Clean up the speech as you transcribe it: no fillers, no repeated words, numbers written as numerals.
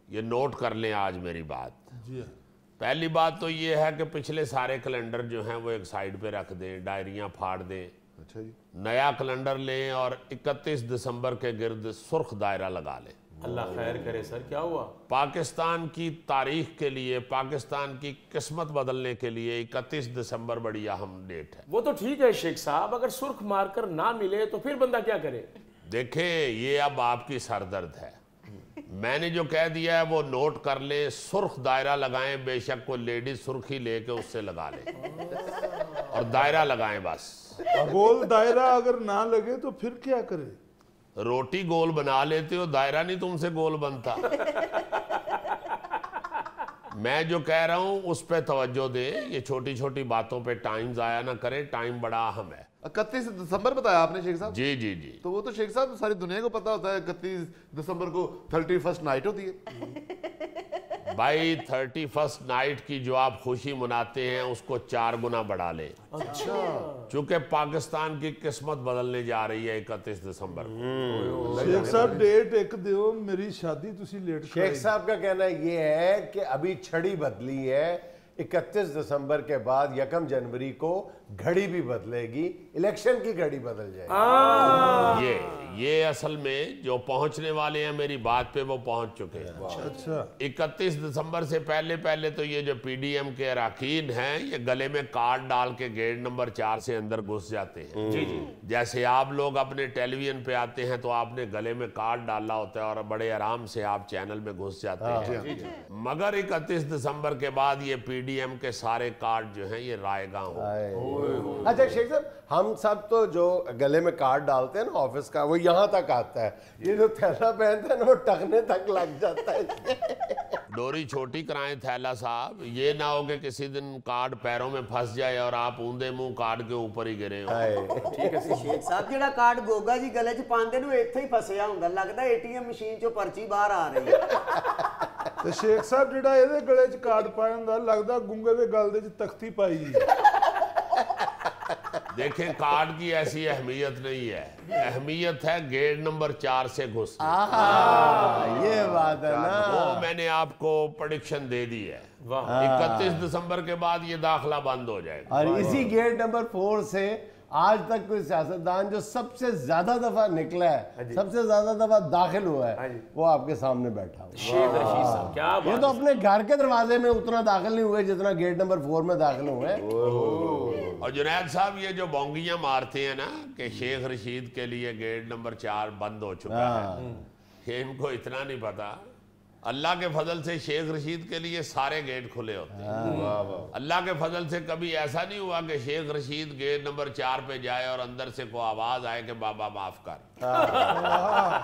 ये नोट कर लें आज मेरी बात जी। पहली बात तो ये है कि पिछले सारे कैलेंडर जो हैं वो एक साइड पे रख दें, डायरियां फाड़ दें। अच्छा जी। नया कैलेंडर लें और 31 दिसंबर के गिर्द सुर्ख दायरा लगा लें। अल्लाह खैर करे सर, क्या हुआ? पाकिस्तान की तारीख के लिए, पाकिस्तान की किस्मत बदलने के लिए 31 दिसंबर बड़ी अहम डेट है। वो तो ठीक है शेख साहब, अगर सुर्ख मारकर ना मिले तो फिर बंदा क्या करे? देखें, ये अब आपकी सरदर्द है। मैंने जो कह दिया है वो नोट कर ले। सुर्ख दायरा लगाएं, बेशक कोई लेडीज सुर्खी लेके उससे लगा ले और दायरा लगाएं बस। गोल दायरा अगर ना लगे तो फिर क्या करे? रोटी गोल बना लेते हो, दायरा नहीं तुमसे गोल बनता। मैं जो कह रहा हूं उस पे तवज्जो दे, ये छोटी छोटी बातों पे टाइम जाया ना करे, टाइम बड़ा अहम है। 31 दिसंबर बताया आपने शेख साहब? जी जी जी। तो वो तो शेख साहब सारी दुनिया को पता होता है 31 दिसंबर को 31st नाइट होती है। भाई 31st नाइट की जो आप खुशी मनाते हैं उसको 4 गुना बढ़ा लें। अच्छा। चूंकि पाकिस्तान की किस्मत बदलने जा रही है 31 दिसंबर को। शेख साहब डेट एक दो, मेरी शादी तुसी लेट शेख साहब का कहना ये है कि अभी छड़ी बदली है, 31 दिसंबर के बाद 1 जनवरी को घड़ी भी बदलेगी, इलेक्शन की घड़ी बदल जाएगी। ये असल में जो पहुंचने वाले हैं मेरी बात पे वो पहुंच चुके हैं। अच्छा। 31 दिसंबर से पहले पहले तो ये जो पीडीएम के अरकान हैं ये गले में कार्ड डाल के गेट नंबर 4 से अंदर घुस जाते हैं। जी जी। जैसे आप लोग अपने टेलीविजन पे आते हैं तो आपने गले में कार्ड डाला होता है और बड़े आराम से आप चैनल में घुस जाते हैं। मगर 31 दिसंबर के बाद ये पीडीएम के सारे कार्ड जो हैं ये रायगां हो। अच्छा शेख साहब, हम सब तो जो गले में कार्ड डालते हैं ना ऑफिस का, वो यहाँ तक आता है, ये जो थैला पहनते हैं ना वो टखने तक लग जाता है। डोरी छोटी कराएं थैला साहब, ये ना हो कि किसी दिन कार्ड पैरों में फंस जाए और आप ऊंधे मुंह कार्ड के ऊपर ही गिरे हो। ठीक है शेख साहब ਜਿਹੜਾ ਕਾਰਡ ਗੋਗਾ ਜੀ ਗਲੇ 'ਚ ਪਾਉਂਦੇ ਨੂੰ ਇੱਥੇ ਹੀ ਫਸਿਆ ਹੁੰਦਾ, ਲੱਗਦਾ ਏਟੀਐਮ ਮਸ਼ੀਨ 'ਚੋਂ ਪਰਚੀ ਬਾਹਰ ਆ ਰਹੀ ਹੈ। ਤੇ ਸ਼ੇਖ ਸਾਹਿਬ ਜਿਹੜਾ ਇਹਦੇ ਗਲੇ 'ਚ ਕਾਰਡ ਪਾਇਆ ਹੁੰਦਾ, ਲੱਗਦਾ ਗੁੰਗੇ ਦੇ ਗਲ ਦੇ 'ਚ ਤਖਤੀ ਪਾਈ ਜੀ। देखें, कार्ड की ऐसी अहमियत नहीं है, अहमियत है गेट नंबर 4 से घुस। ये बात है ना, वो मैंने आपको प्रेडिक्शन दे दी है। 31 दिसंबर के बाद ये दाखला बंद हो जाएगा। और इसी गेट नंबर 4 से आज तक कोई सियासतदान जो सबसे ज्यादा दफा निकला है, सबसे ज्यादा दफा दाखिल हुआ है, वो आपके सामने बैठा हुआ। शेख रशीद साहब, क्या ये तो अपने घर के दरवाजे में उतना दाखिल नहीं हुए जितना गेट नंबर 4 में दाखिल हुए। और जुनैद साहब, ये जो बोंगियां मारते हैं ना कि शेख रशीद के लिए गेट नंबर 4 बंद हो चुका है, ये इनको इतना नहीं पता, अल्लाह के फजल से शेख रशीद के लिए सारे गेट खुले होते हैं। अल्लाह के फजल से कभी ऐसा नहीं हुआ कि शेख रशीद गेट नंबर 4 पे जाए और अंदर से कोई आवाज आए कि बाबा माफ कर।